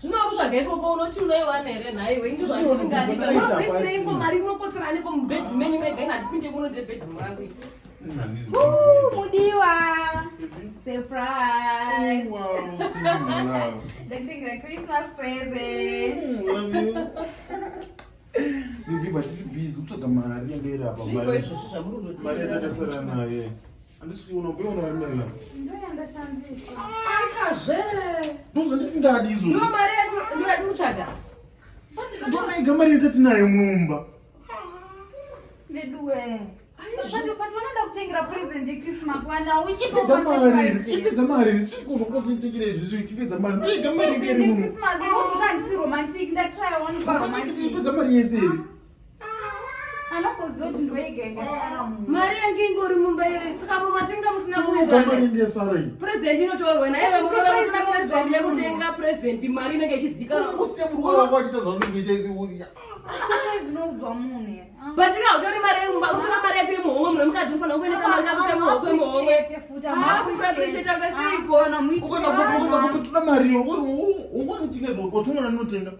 zvinokutsvagaiko paunoti unoiwana here nhaiwe isingadikaisiraipo mari unokotseranepo mubhedroom menyu mega inatipinde muno ndebhedroom rangu mudiwa surprise ndakutengira Christmas present Bibi tiri busy kutsvaga mari yangaira apa mari yatasara naye handisi kuona kuona wamela ndoyandashandisa akazve ndozvandisingadi izvo ndo mari yatiri kutsvaga ndonaiga mari yatatinayo mumba veduwee but vanoda kutengera present yeChristmas chipedza mari chikuzvokotitengera izvizvi chipedza mari ndoiga mari ngeri Christmas ndozotandisi romantic ndatry one chipedza mari yese iri anokuziva kuti ndoyega ingasara munhu mari yange ingori mumba iyoyo saka mumatenga musina mari ndiyasara iyi present inotorwa naye vamuroora present yekutenga present mari inenge ichizikanwa kusiya murwara wako achita zvaunenge ichiita zinobva munhu batika utori mari yemumba utora mari yako yemuhomwe muno mukadzi unofanira kueneka mari kako kemuhoko yemuhomwe appreciate kwesiko ukaenda kutoda mariyo ungonitinga zvokuti umwana ndinotenga